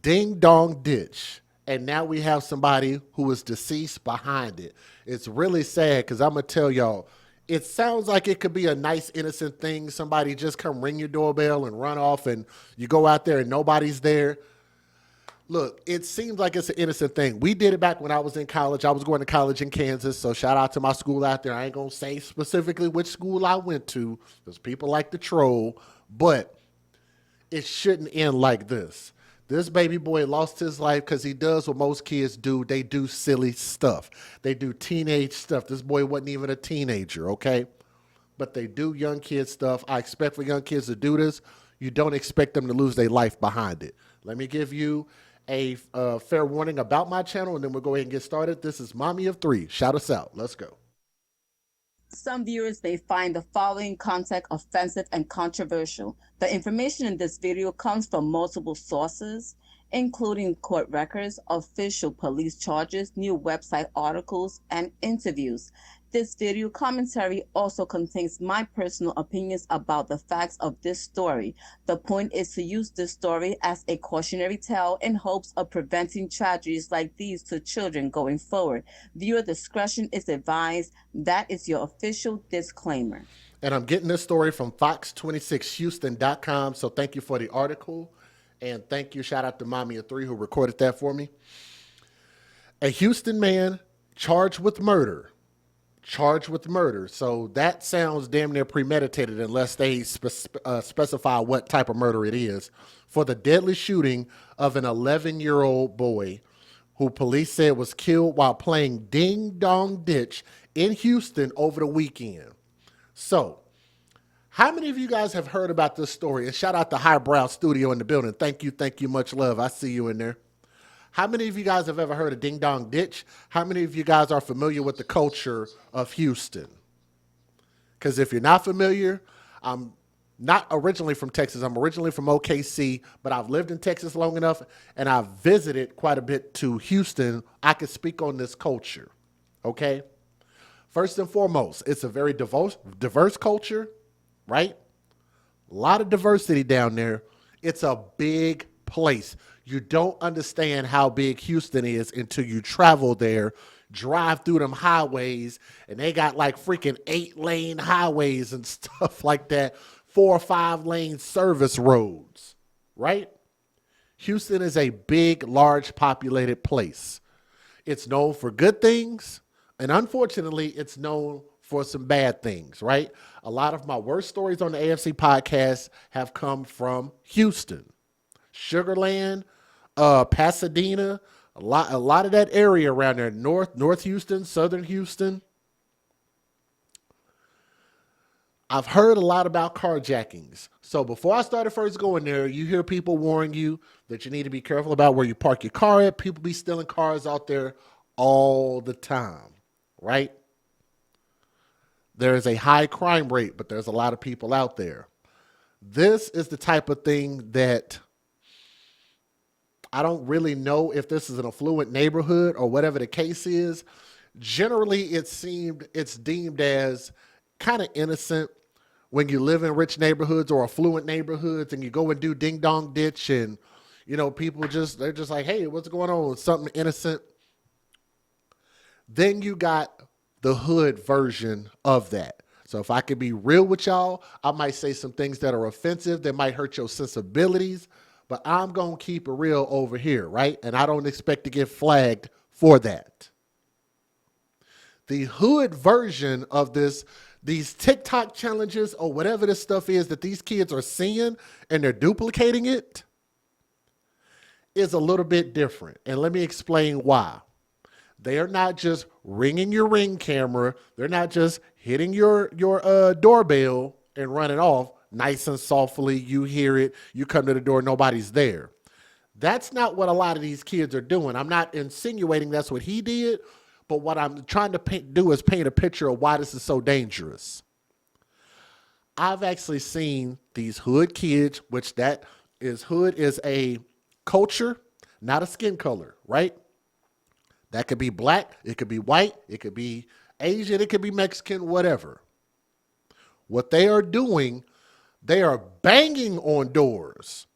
Ding dong ditch. And now we have somebody who is deceased behind it. It's really sad because I'm going to tell y'all, it sounds like it could be a nice, innocent thing. Somebody just come ring your doorbell and run off, and you go out there and nobody's there. Look, it seems like it's an innocent thing. We did it back when I was in college. I was going to college in Kansas, so shout out to my school out there. I ain't going to say specifically which school I went to because people like to troll, but it shouldn't end like this. This baby boy lost his life because he does what most kids do. They do silly stuff. They do teenage stuff. This boy wasn't even a teenager, okay? But they do young kid stuff. I expect for young kids to do this. You don't expect them to lose their life behind it. Let me give you a fair warning about my channel, and then we'll go ahead and get started. This is Mommy of Three. Shout us out. Let's go. Some viewers may find the following content offensive and controversial. The information in this video comes from multiple sources, including court records, official police charges, new website articles, and interviews. This video commentary also contains my personal opinions about the facts of this story. The point is to use this story as a cautionary tale in hopes of preventing tragedies like these to children going forward. Viewer discretion is advised. That is your official disclaimer. And I'm getting this story from Fox26Houston.com. So thank you for the article. And thank you. Shout out to Mommy of Three who recorded that for me. A Houston man charged with murder. Charged with murder. So that sounds damn near premeditated unless they specify what type of murder it is. For the deadly shooting of an 11-year-old boy who police said was killed while playing ding dong ditch in Houston over the weekend. So, how many of you guys have heard about this story? And shout out to Highbrow Studio in the building. Thank you, much love. I see you in there. How many of you guys have ever heard of Ding Dong Ditch? How many of you guys are familiar with the culture of Houston? Because if you're not familiar, I'm not originally from Texas. I'm originally from OKC, but I've lived in Texas long enough, and I've visited quite a bit to Houston. I can speak on this culture, okay? First and foremost, it's a very diverse culture, right? A lot of diversity down there. It's a big place. You don't understand how big Houston is until you travel there, drive through them highways, and they got like freaking 8-lane highways and stuff like that, 4 or 5-lane service roads, right? Houston is a big, large populated place. It's known for good things, and unfortunately, it's known for some bad things, right? A lot of my worst stories on the AFC podcast have come from Houston. Sugarland, Pasadena, a lot of that area around there, North Houston, Southern Houston. I've heard a lot about carjackings. So before I started first going there, you hear people warning you that you need to be careful about where you park your car at. People be stealing cars out there all the time, right? There is a high crime rate, but there's a lot of people out there. This is the type of thing that I don't really know if this is an affluent neighborhood or whatever the case is. Generally, it's deemed as kind of innocent when you live in rich neighborhoods or affluent neighborhoods and you go and do ding dong ditch and people they're just like, hey, what's going on? Something innocent. Then you got the hood version of that. So if I could be real with y'all, I might say some things that are offensive that might hurt your sensibilities. But I'm going to keep it real over here, right? And I don't expect to get flagged for that. The hood version of these TikTok challenges or whatever this stuff is that these kids are seeing and they're duplicating it is a little bit different. And let me explain why. They are not just ringing your Ring camera. They're not just hitting your doorbell and running off. Nice and softly, you hear it, you come to the door, nobody's there. That's not what a lot of these kids are doing. I'm not insinuating that's what he did, but what I'm trying to do is paint a picture of why this is so dangerous. I've actually seen these hood kids, hood is a culture, not a skin color, right? That could be black, it could be white, it could be Asian, it could be Mexican, whatever. What they are doing, they are banging on doors.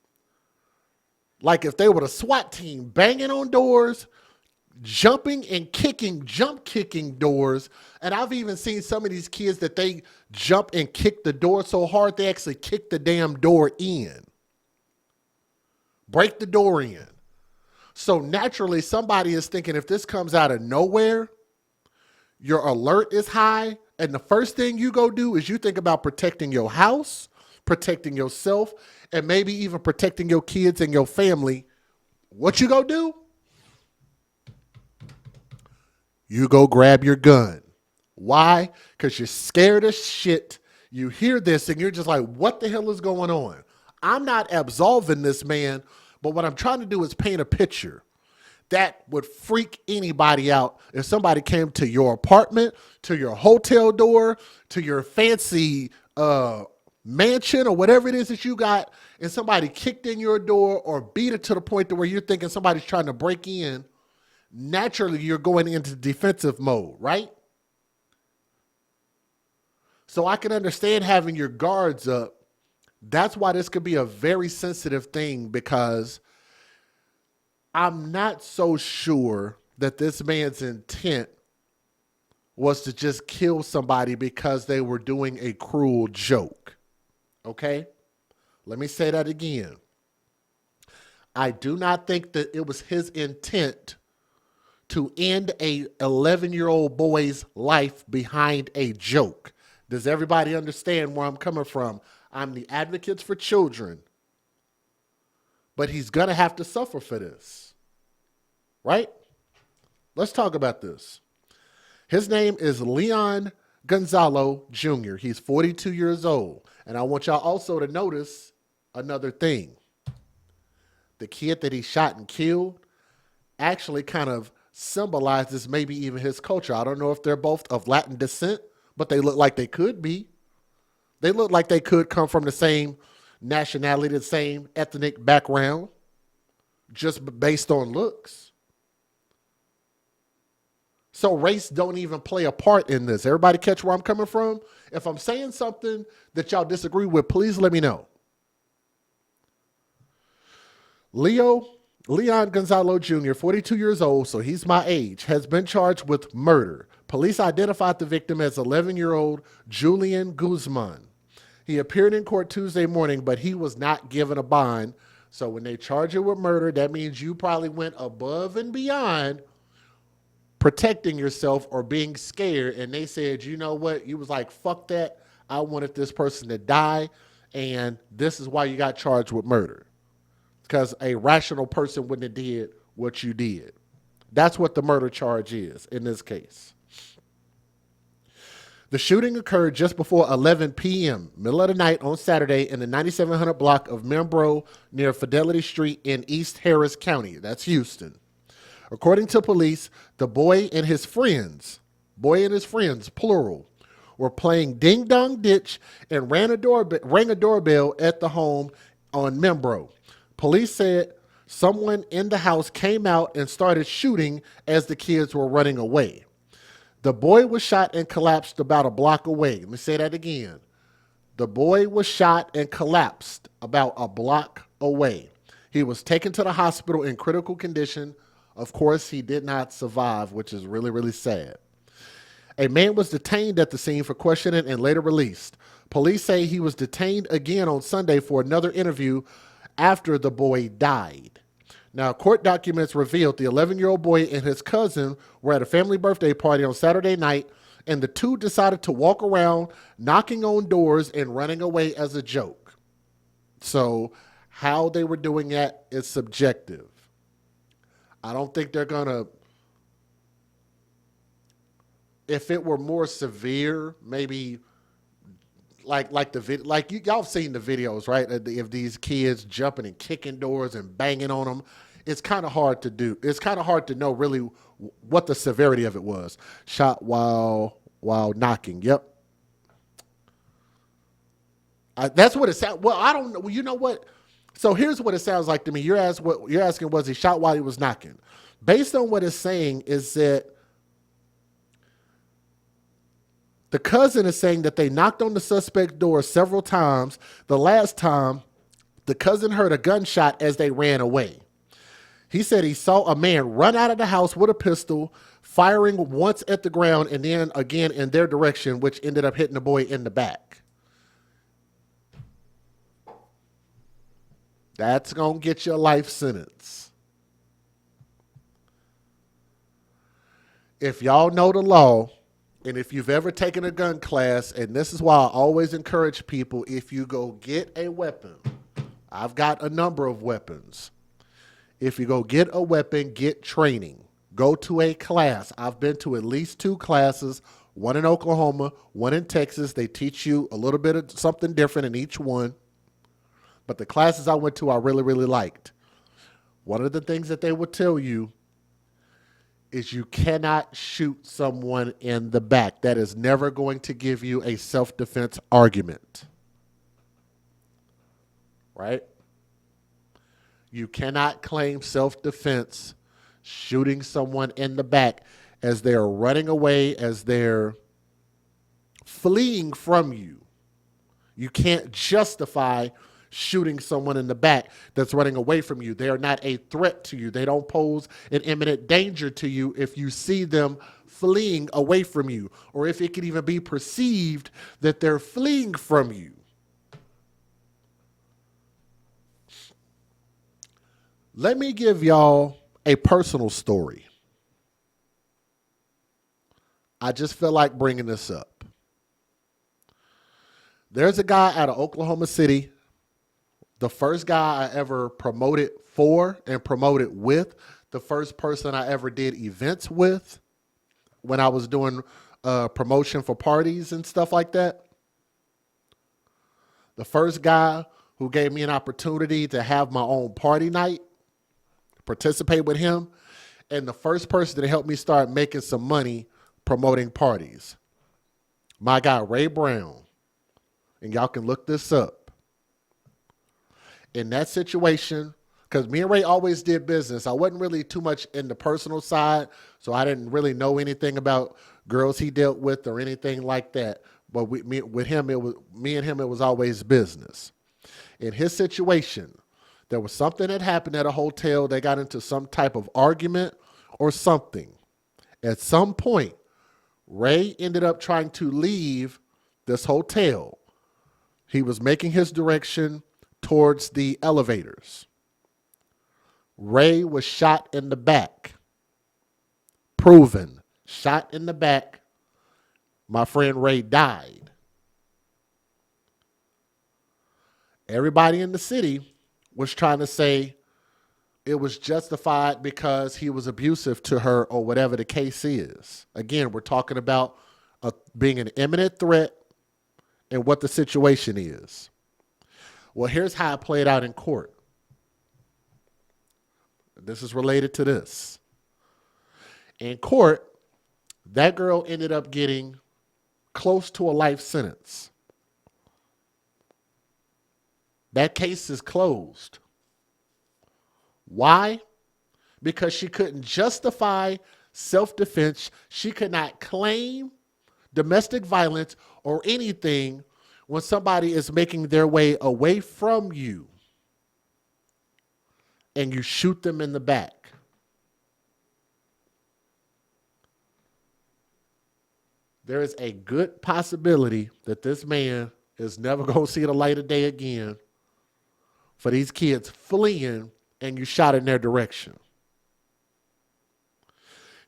Like if they were the SWAT team banging on doors, jumping and kicking, jump kicking doors. And I've even seen some of these kids that they jump and kick the door so hard they actually kick the damn door in, break the door in. So naturally, somebody is thinking if this comes out of nowhere, your alert is high. And the first thing you go do is you think about protecting your house, protecting yourself, and maybe even protecting your kids and your family. What you go do? You go grab your gun. Why? Because you're scared as shit. You hear this and you're just like, what the hell is going on? I'm not absolving this man, but what I'm trying to do is paint a picture that would freak anybody out if somebody came to your apartment, to your hotel door, to your fancy mansion or whatever it is that you got, and somebody kicked in your door or beat it to the point to where you're thinking somebody's trying to break in. Naturally, you're going into defensive mode, right? So I can understand having your guards up. That's why this could be a very sensitive thing, because I'm not so sure that this man's intent was to just kill somebody because they were doing a cruel joke. Okay? Let me say that again. I do not think that it was his intent to end a 11-year-old boy's life behind a joke. Does everybody understand where I'm coming from? I'm the advocate for children, but he's going to have to suffer for this, right? Let's talk about this. His name is Leon Gonzalo Jr. He's 42 years old. And I want y'all also to notice another thing. The kid that he shot and killed actually kind of symbolizes maybe even his culture. I don't know if they're both of Latin descent, but they look like they could be. They look like they could come from the same nationality, the same ethnic background, just based on looks. So race don't even play a part in this. Everybody catch where I'm coming from? If I'm saying something that y'all disagree with, please let me know. Leon Gonzalo Jr., 42 years old, so he's my age, has been charged with murder. Police identified the victim as 11-year-old Julian Guzman. He appeared in court Tuesday morning, but he was not given a bond. So when they charge you with murder, that means you probably went above and beyond protecting yourself or being scared. And they said, you know what? You was like, fuck that. I wanted this person to die. And this is why you got charged with murder. Because a rational person wouldn't have did what you did. That's what the murder charge is in this case. The shooting occurred just before 11 p.m., middle of the night on Saturday in the 9700 block of Membro near Fidelity Street in East Harris County. That's Houston. According to police, the boy and his friends, plural, were playing ding dong ditch and rang a doorbell at the home on Membro. Police said someone in the house came out and started shooting as the kids were running away. The boy was shot and collapsed about a block away. Let me say that again. The boy was shot and collapsed about a block away. He was taken to the hospital in critical condition. Of course, he did not survive, which is really, really sad. A man was detained at the scene for questioning and later released. Police say he was detained again on Sunday for another interview after the boy died. Now, court documents revealed the 11-year-old boy and his cousin were at a family birthday party on Saturday night, and the two decided to walk around knocking on doors and running away as a joke. So how they were doing that is subjective. I don't think they're going to, if it were more severe, maybe like y'all have seen the videos, right? If these kids jumping and kicking doors and banging on them, it's kind of hard to do. It's kind of hard to know really what the severity of it was. Shot while knocking. Yep. That's what it sounds. Well, I don't know. You know what? So here's what it sounds like to me. You're asking, was he shot while he was knocking? Based on what it's saying is that the cousin is saying that they knocked on the suspect's door several times. The last time The cousin heard a gunshot as they ran away. He said he saw a man run out of the house with a pistol, firing once at the ground and then again in their direction, which ended up hitting the boy in the back. That's going to get you a life sentence. If y'all know the law, and if you've ever taken a gun class, and this is why I always encourage people, if you go get a weapon, I've got a number of weapons. If you go get a weapon, get training. Go to a class. I've been to at least 2 classes, one in Oklahoma, one in Texas. They teach you a little bit of something different in each one. But the classes I went to, I really, really liked. One of the things that they would tell you is you cannot shoot someone in the back. That is never going to give you a self-defense argument. Right? You cannot claim self-defense shooting someone in the back as they're running away, as they're fleeing from you. You can't justify shooting someone in the back that's running away from you. They are not a threat to you. They don't pose an imminent danger to you if you see them fleeing away from you, or if it can even be perceived that they're fleeing from you. Let me give y'all a personal story. I just feel like bringing this up. There's a guy out of Oklahoma City, the first guy I ever promoted for and promoted with, the first person I ever did events with when I was doing promotion for parties and stuff like that. The first guy who gave me an opportunity to have my own party night, participate with him, and the first person that helped me start making some money promoting parties. My guy, Ray Brown. And y'all can look this up. In that situation, because me and Ray always did business, I wasn't really too much in the personal side, so I didn't really know anything about girls he dealt with or anything like that. But me and him, it was always business. In his situation, there was something that happened at a hotel. They got into some type of argument or something. At some point, Ray ended up trying to leave this hotel. He was making his direction towards the elevators. Ray was shot in the back. Proven. Shot in the back. My friend Ray died. Everybody in the city was trying to say it was justified because he was abusive to her or whatever the case is. Again, we're talking about being an imminent threat and what the situation is. Well, here's how it played out in court. This is related to this. In court, that girl ended up getting close to a life sentence. That case is closed. Why? Because she couldn't justify self-defense. She could not claim domestic violence or anything when somebody is making their way away from you and you shoot them in the back. There is a good possibility that this man is never going to see the light of day again for these kids fleeing and you shot in their direction.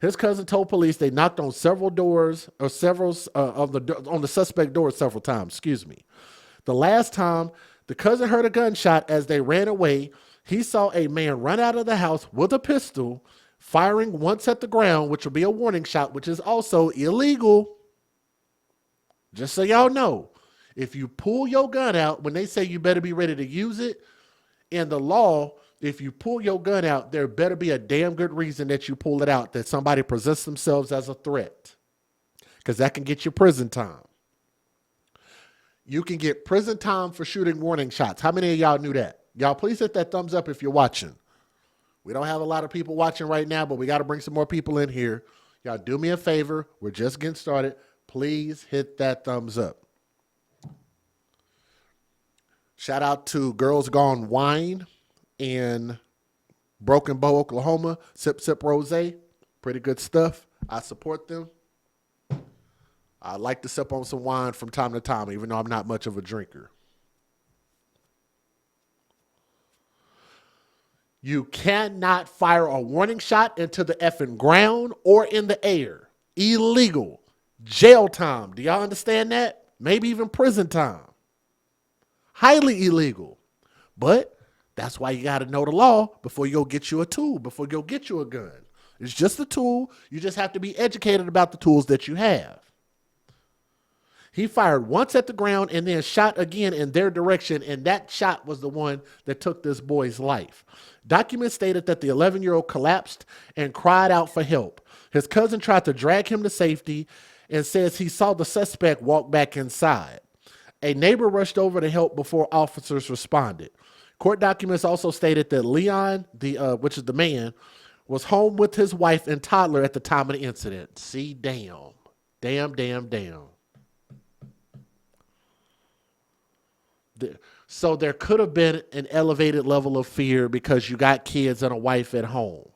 His cousin told police they knocked on several doors or on the suspect doors several times. Excuse me. The last time the cousin heard a gunshot as they ran away, he saw a man run out of the house with a pistol, firing once at the ground, which will be a warning shot, which is also illegal. Just so y'all know, if you pull your gun out, when they say you better be ready to use it, in the law, if you pull your gun out, there better be a damn good reason that you pull it out, that somebody presents themselves as a threat, because that can get you prison time. You can get prison time for shooting warning shots. How many of y'all knew that? Y'all, please hit that thumbs up if you're watching. We don't have a lot of people watching right now, but we got to bring some more people in here. Y'all do me a favor. We're just getting started. Please hit that thumbs up. Shout out to Girls Gone Wine in Broken Bow, Oklahoma. Sip Sip Rose. Pretty good stuff. I support them. I like to sip on some wine from time to time, even though I'm not much of a drinker. You cannot fire a warning shot into the effing ground or in the air. Illegal. Jail time. Do y'all understand that? Maybe even prison time. Highly illegal. But that's why you got to know the law before you go get you a tool, before you go get you a gun. It's just a tool. You just have to be educated about the tools that you have. He fired once at the ground and then shot again in their direction, and that shot was the one that took this boy's life. Documents stated that the 11-year-old collapsed and cried out for help. His cousin tried to drag him to safety and says he saw the suspect walk back inside. A neighbor rushed over to help before officers responded. Court documents also stated that Leon, which is the man, was home with his wife and toddler at the time of the incident. See, damn. So there could have been an elevated level of fear because you got kids and a wife at home.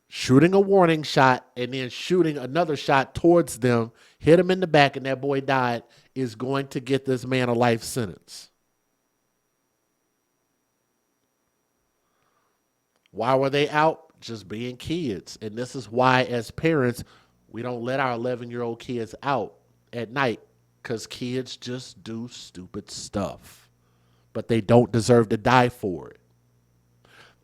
Shooting a warning shot and then shooting another shot towards them, hit him in the back, and that boy died, is going to get this man a life sentence. Why were they out? Just being kids. And this is why, as parents, we don't let our 11-year-old kids out at night, because kids just do stupid stuff. But they don't deserve to die for it.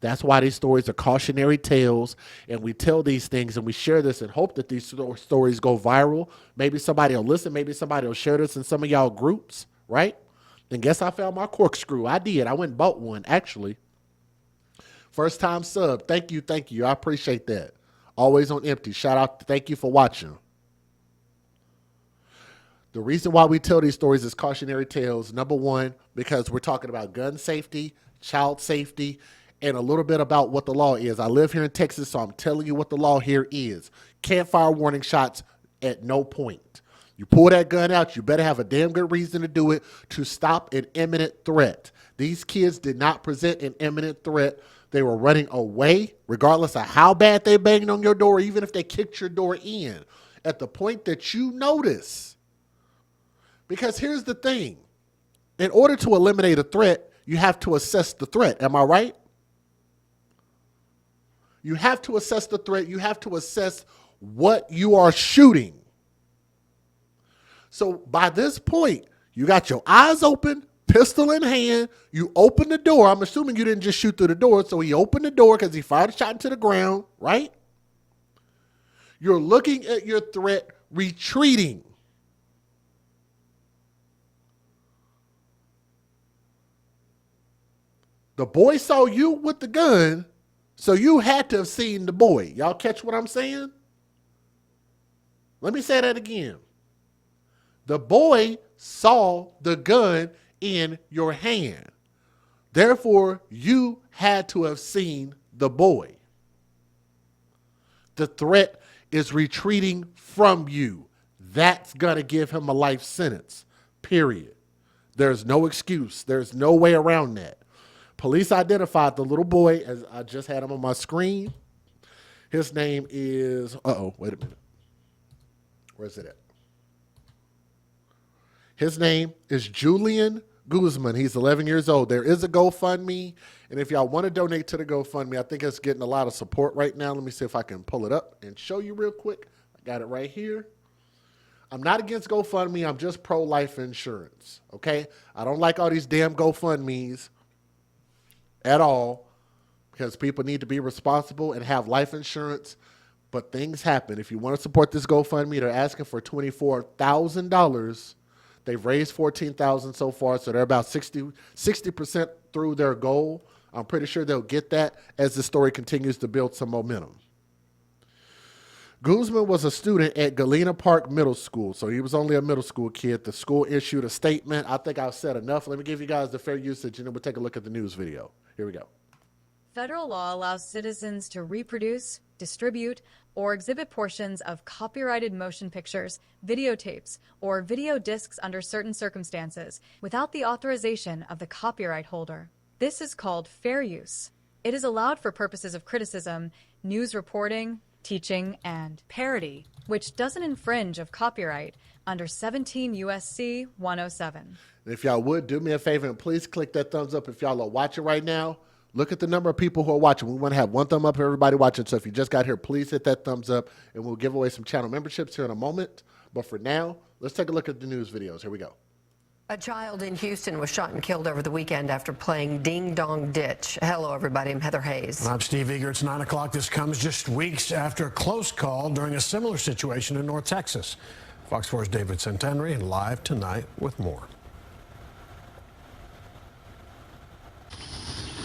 That's why these stories are cautionary tales, and we tell these things and we share this and hope that these stories go viral. Maybe somebody will listen. Maybe somebody will share this in some of y'all groups, right? And guess I found my corkscrew. I did. I went and bought one, actually. First time sub. Thank you. I appreciate that. Always on empty. Shout out. Thank you for watching. The reason why we tell these stories is cautionary tales. Number one, because we're talking about gun safety, child safety, and a little bit about what the law is. I live here in Texas, so I'm telling you what the law here is. Can't fire warning shots at no point. You pull that gun out, you better have a damn good reason to do it to stop an imminent threat. These kids did not present an imminent threat. They were running away, regardless of how bad they banged on your door, even if they kicked your door in, at the point that you notice. Because here's the thing. In order to eliminate a threat, you have to assess the threat. Am I right? You have to assess the threat. You have to assess what you are shooting. So by this point, you got your eyes open, pistol in hand. You open the door. I'm assuming you didn't just shoot through the door. So he opened the door because he fired a shot into the ground, right? You're looking at your threat retreating. The boy saw you with the gun, so you had to have seen the boy. Y'all catch what I'm saying? Let me say that again. The boy saw the gun in your hand. Therefore, you had to have seen the boy. The threat is retreating from you. That's going to give him a life sentence, period. There's no excuse. There's no way around that. Police identified the little boy, as I just had him on my screen. His name is, wait a minute. Where's it at? His name is Julian Guzman. He's 11 years old. There is a GoFundMe, and if y'all want to donate to the GoFundMe, I think it's getting a lot of support right now. Let me see if I can pull it up and show you real quick. I got it right here. I'm not against GoFundMe. I'm just pro-life insurance, okay? I don't like all these damn GoFundMes at all, because people need to be responsible and have life insurance, but things happen. If you want to support this GoFundMe, they're asking for $24,000. They've raised $14,000 so far, so they're about 60% through their goal. I'm pretty sure they'll get that as the story continues to build some momentum. Guzman was a student at Galena Park Middle School, so he was only a middle school kid. The school issued a statement. I think I've said enough. Let me give you guys the fair usage, and then we'll take a look at the news video. Here we go. Federal law allows citizens to reproduce, distribute, or exhibit portions of copyrighted motion pictures, videotapes, or video discs under certain circumstances without the authorization of the copyright holder. This is called fair use. It is allowed for purposes of criticism, news reporting, teaching, and parody, which doesn't infringe of copyright under 17 U.S.C. 107. And if y'all would, do me a favor and please click that thumbs up if y'all are watching right now. Look at the number of people who are watching. We want to have one thumb up for everybody watching. So if you just got here, please hit that thumbs up, and we'll give away some channel memberships here in a moment. But for now, let's take a look at the news videos. Here we go. A child in Houston was shot and killed over the weekend after playing Ding Dong Ditch. Hello, everybody. I'm Heather Hayes. I'm Steve Eager. It's 9 o'clock. This comes just weeks after a close call during a similar situation in North Texas. Fox 4's David Centenary live tonight with more.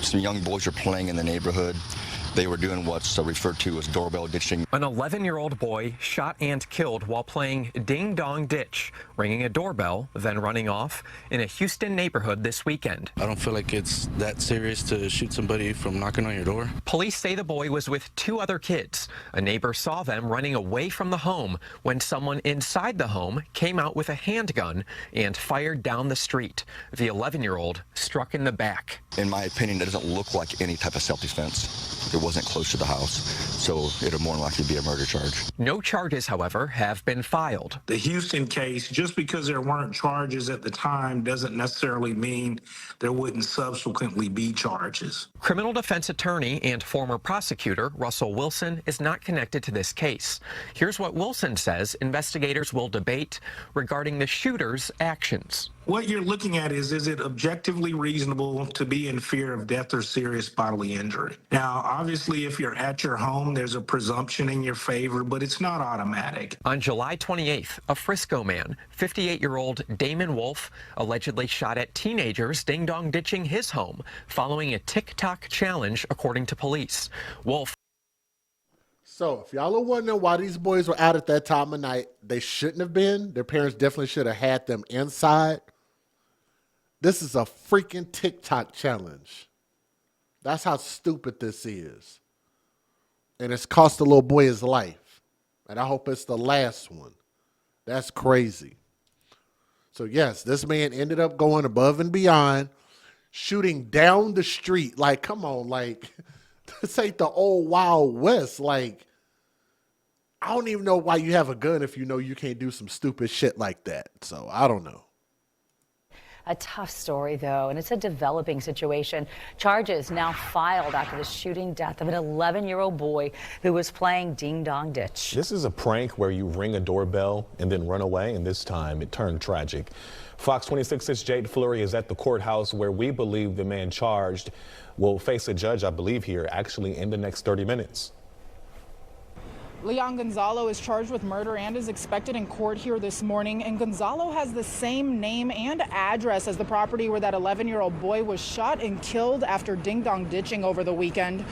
Some young boys were playing in the neighborhood. They were doing what's referred to as doorbell ditching. An 11-year-old boy shot and killed while playing Ding Dong Ditch, ringing a doorbell, then running off in a Houston neighborhood this weekend. I don't feel like it's that serious to shoot somebody from knocking on your door. Police say the boy was with 2 other kids. A neighbor saw them running away from the home when someone inside the home came out with a handgun and fired down the street. The 11-year-old struck in the back. In my opinion, it doesn't look like any type of self-defense. It wasn't close to the house, so it would more than likely be a murder charge. No charges, however, have been filed. The Houston case, just because there weren't charges at the time doesn't necessarily mean there wouldn't subsequently be charges. Criminal defense attorney and former prosecutor Russell Wilson is not connected to this case. Here's what Wilson says investigators will debate regarding the shooter's actions. What you're looking at is it objectively reasonable to be in fear of death or serious bodily injury? Now, obviously, if you're at your home, there's a presumption in your favor, but it's not automatic. On July 28th, a Frisco man, 58-year-old Damon Wolf, allegedly shot at teenagers ding-dong ditching his home following a TikTok challenge, according to police. Wolf. So if y'all are wondering why these boys were out at that time of night, they shouldn't have been. Their parents definitely should have had them inside. This is a freaking TikTok challenge. That's how stupid this is. And it's cost the little boy his life. And I hope it's the last one. That's crazy. So yes, this man ended up going above and beyond, shooting down the street. Like, come on, like, this ain't the old Wild West. Like, I don't even know why you have a gun if you know you can't do some stupid shit like that. So I don't know. A tough story, though, and it's a developing situation. Charges now filed after the shooting death of an 11-year-old boy who was playing Ding Dong Ditch. This is a prank where you ring a doorbell and then run away, and this time it turned tragic. Fox 26's Jade Fleury is at the courthouse where we believe the man charged will face a judge, I believe, here actually in the next 30 minutes. Leon Gonzalo is charged with murder and is expected in court here this morning. And Gonzalo has the same name and address as the property where that 11-year-old boy was shot and killed after ding-dong ditching over the weekend.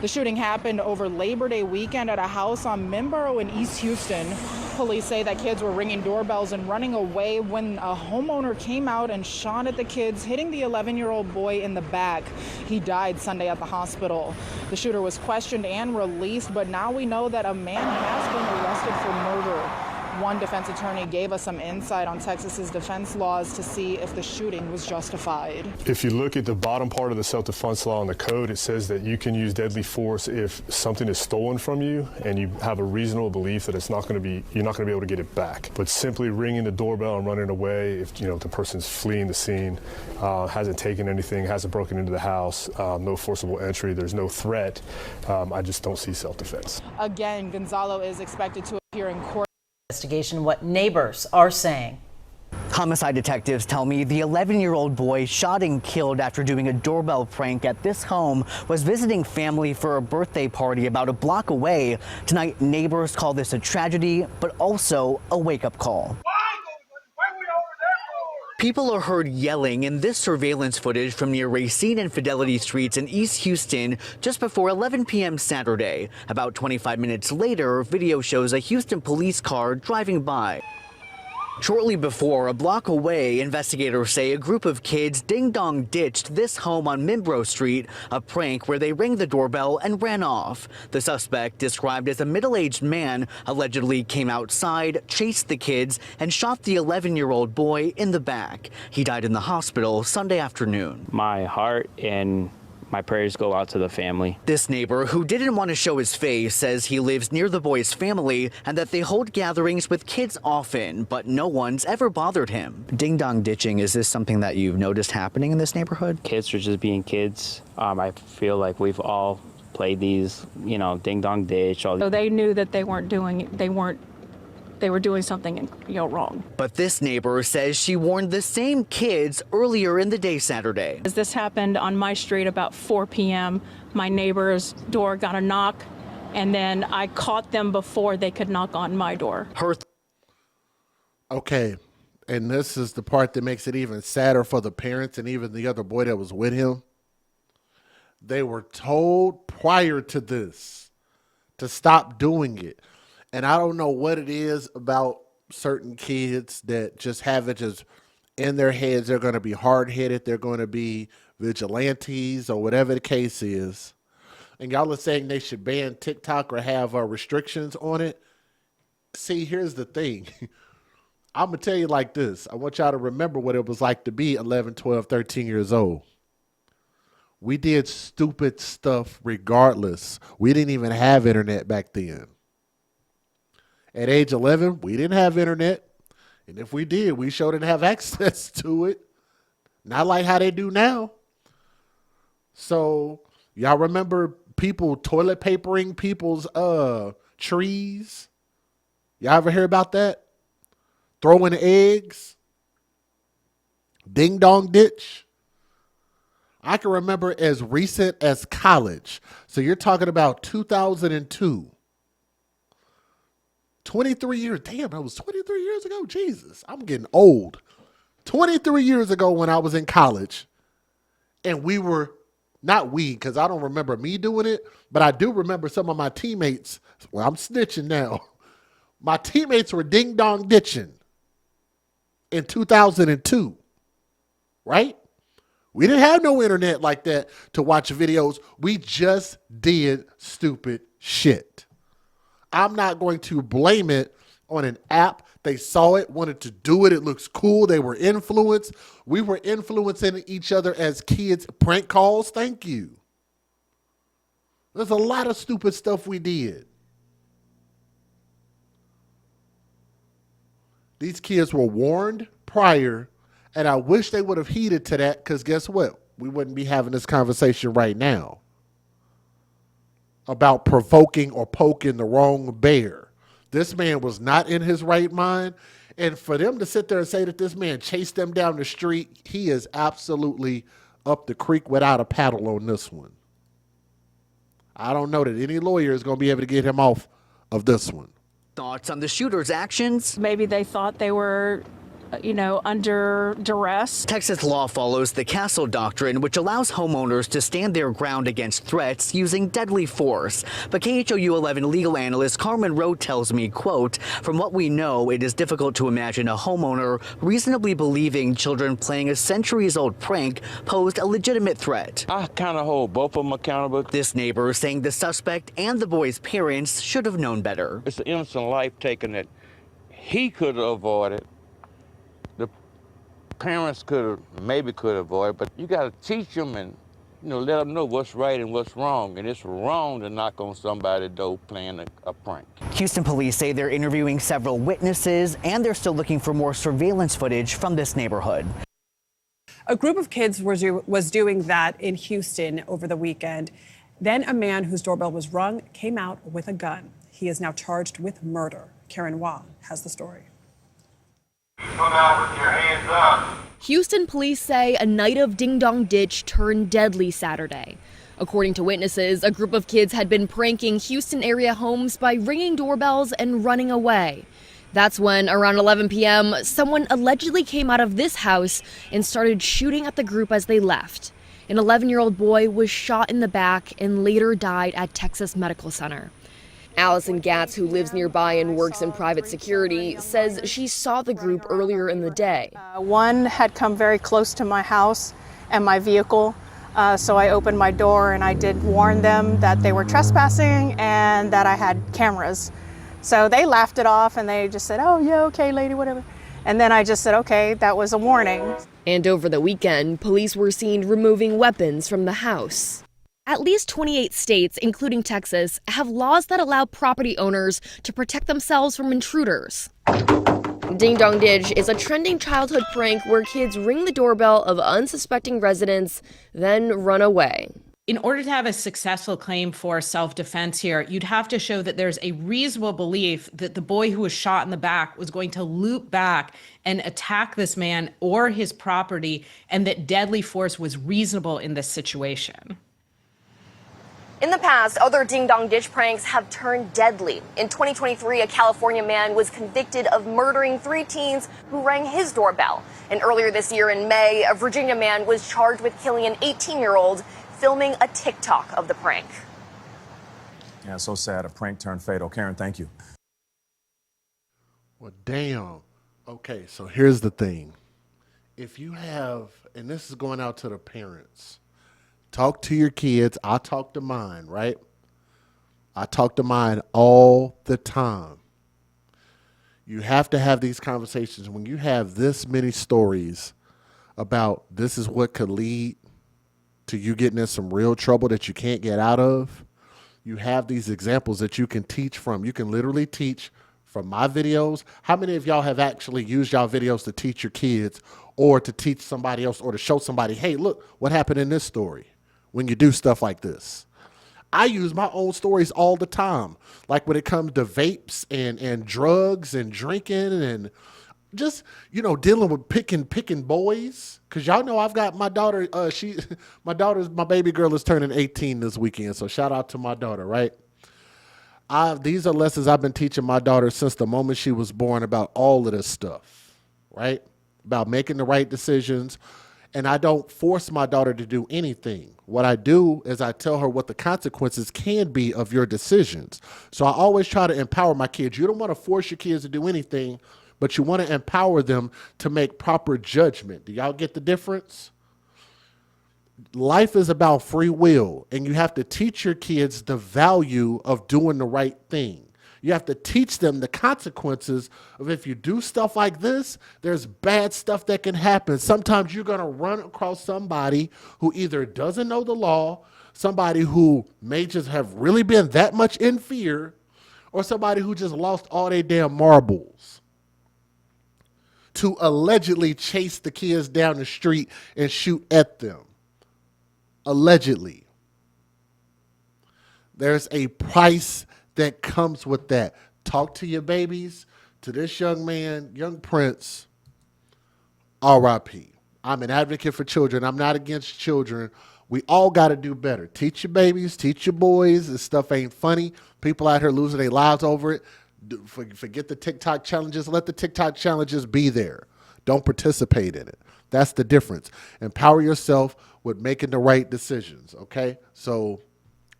The shooting happened over Labor Day weekend at a house on Minboro in East Houston. Police say that kids were ringing doorbells and running away when a homeowner came out and shot at the kids, hitting the 11-year-old boy in the back. He died Sunday at the hospital. The shooter was questioned and released, but now we know that a man has been arrested for murder. One defense attorney gave us some insight on Texas's defense laws to see if the shooting was justified. If you look at the bottom part of the self-defense law in the code, it says that you can use deadly force if something is stolen from you and you have a reasonable belief that you're not going to be able to get it back. But simply ringing the doorbell and running away, if the person's fleeing the scene, hasn't taken anything, hasn't broken into the house, no forcible entry, there's no threat, I just don't see self-defense. Again, Gonzalo is expected to appear in court. Investigation, what neighbors are saying. Homicide detectives tell me the 11-year-old boy shot and killed after doing a doorbell prank at this home was visiting family for a birthday party about a block away. Tonight, neighbors call this a tragedy, but also a wake-up call. People are heard yelling in this surveillance footage from near Racine and Fidelity Streets in East Houston just before 11 p.m. Saturday. About 25 minutes later, video shows a Houston police car driving by. Shortly before, a block away, investigators say a group of kids ding-dong ditched this home on Mimbro Street, a prank where they rang the doorbell and ran off. The suspect, described as a middle-aged man, allegedly came outside, chased the kids, and shot the 11-year-old boy in the back. He died in the hospital Sunday afternoon. My heart and my prayers go out to the family. This neighbor, who didn't want to show his face, says he lives near the boy's family and that they hold gatherings with kids often, but no one's ever bothered him. Ding-dong ditching, is this something that you've noticed happening in this neighborhood? Kids are just being kids. I feel like we've all played these, ding-dong ditch. So they knew that they were doing something, wrong. But this neighbor says she warned the same kids earlier in the day Saturday. As this happened on my street about 4 p.m., my neighbor's door got a knock, and then I caught them before they could knock on my door. Okay, and this is the part that makes it even sadder for the parents and even the other boy that was with him. They were told prior to this to stop doing it. And I don't know what it is about certain kids that just have it just in their heads. They're going to be hard-headed. They're going to be vigilantes or whatever the case is. And y'all are saying they should ban TikTok or have restrictions on it. See, here's the thing. I'm going to tell you like this. I want y'all to remember what it was like to be 11, 12, 13 years old. We did stupid stuff regardless. We didn't even have internet back then. At age 11, we didn't have internet. And if we did, we sure didn't have access to it. Not like how they do now. So, y'all remember people toilet papering people's trees? Y'all ever hear about that? Throwing eggs? Ding dong ditch? I can remember as recent as college. So you're talking about 2002. 23 years. Damn, that was 23 years ago. Jesus, I'm getting old. 23 years ago when I was in college, and we were, not we, because I don't remember me doing it, but I do remember some of my teammates. Well, I'm snitching now. My teammates were ding-dong ditching in 2002, right? We didn't have no internet like that to watch videos. We just did stupid shit. I'm not going to blame it on an app. They saw it, wanted to do it. It looks cool. They were influenced. We were influencing each other as kids. Prank calls, thank you. There's a lot of stupid stuff we did. These kids were warned prior, and I wish they would have heeded to that, because guess what? We wouldn't be having this conversation right now about provoking or poking the wrong bear. This man was not in his right mind. And for them to sit there and say that this man chased them down the street, he is absolutely up the creek without a paddle on this one. I don't know that any lawyer is going to be able to get him off of this one. Thoughts on the shooter's actions? Maybe they thought they were under duress. Texas law follows the Castle Doctrine, which allows homeowners to stand their ground against threats using deadly force. But KHOU 11 legal analyst Carmen Rowe tells me, quote, "From what we know, it is difficult to imagine a homeowner reasonably believing children playing a centuries-old prank posed a legitimate threat." I kind of hold both of them accountable. This neighbor saying the suspect and the boy's parents should have known better. It's an innocent life taken that he could have avoided. Parents could avoid, but you got to teach them and let them know what's right and what's wrong. And it's wrong to knock on somebody's door playing a prank. Houston police say they're interviewing several witnesses, and they're still looking for more surveillance footage from this neighborhood. A group of kids was doing that in Houston over the weekend. Then a man whose doorbell was rung came out with a gun. He is now charged with murder. Karen Wah has the story. Come out with your hands up. Houston police say a night of ding-dong ditch turned deadly Saturday. According to witnesses, a group of kids had been pranking Houston area homes by ringing doorbells and running away. That's when, around 11 p.m., someone allegedly came out of this house and started shooting at the group as they left. An 11-year-old boy was shot in the back and later died at Texas Medical Center. Allison Gatz, who lives nearby and works in private security, says she saw the group earlier in the day. One had come very close to my house and my vehicle, so I opened my door and I did warn them that they were trespassing and that I had cameras. So they laughed it off and they just said, "Oh, yeah, okay, lady, whatever." And then I just said, "Okay, that was a warning." And over the weekend, police were seen removing weapons from the house. At least 28 states, including Texas, have laws that allow property owners to protect themselves from intruders. Ding Dong Ditch is a trending childhood prank where kids ring the doorbell of unsuspecting residents, then run away. In order to have a successful claim for self-defense here, you'd have to show that there's a reasonable belief that the boy who was shot in the back was going to loop back and attack this man or his property, and that deadly force was reasonable in this situation. In the past, other Ding Dong Ditch pranks have turned deadly. In 2023, a California man was convicted of murdering 3 teens who rang his doorbell. And earlier this year in May, a Virginia man was charged with killing an 18-year-old filming a TikTok of the prank. Yeah, so sad. A prank turned fatal. Karen, thank you. Well, damn. Okay, so here's the thing. If you have, and this is going out to the parents, talk to your kids. I talk to mine, right? I talk to mine all the time. You have to have these conversations. When you have this many stories about this is what could lead to you getting in some real trouble that you can't get out of, you have these examples that you can teach from. You can literally teach from my videos. How many of y'all have actually used y'all videos to teach your kids or to teach somebody else or to show somebody, hey, look what happened in this story when you do stuff like this? I use my own stories all the time. Like when it comes to vapes and drugs and drinking and just, you know, dealing with picking boys. Cause y'all know I've got my daughter, my baby girl is turning 18 this weekend. So shout out to my daughter, right? These are lessons I've been teaching my daughter since the moment she was born about all of this stuff, right? About making the right decisions. And I don't force my daughter to do anything. What I do is I tell her what the consequences can be of your decisions. So I always try to empower my kids. You don't want to force your kids to do anything, but you want to empower them to make proper judgment. Do y'all get the difference? Life is about free will, and you have to teach your kids the value of doing the right thing. You have to teach them the consequences of if you do stuff like this, there's bad stuff that can happen. Sometimes you're going to run across somebody who either doesn't know the law, somebody who may just have really been that much in fear, or somebody who just lost all their damn marbles to allegedly chase the kids down the street and shoot at them. Allegedly. There's a price that comes with that. Talk to your babies. To this young man, young Prince, RIP. I'm an advocate for children. I'm not against children. We all got to do better. Teach your babies, teach your boys. This stuff ain't funny. People out here losing their lives over it. Forget the TikTok challenges. Let the TikTok challenges be there. Don't participate in it. That's the difference. Empower yourself with making the right decisions, okay? So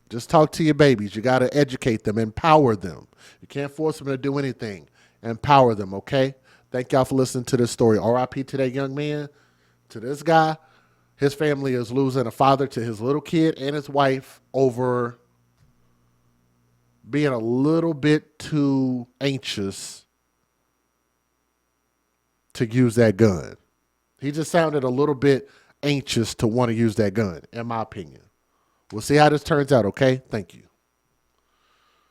just talk to your babies. You got to educate them, empower them. You can't force them to do anything. Empower them, okay? Thank y'all for listening to this story. RIP to that young man, to this guy. His family is losing a father to his little kid and his wife over being a little bit too anxious to use that gun. He just sounded a little bit anxious to want to use that gun, in my opinion. We'll see how this turns out, okay? Thank you.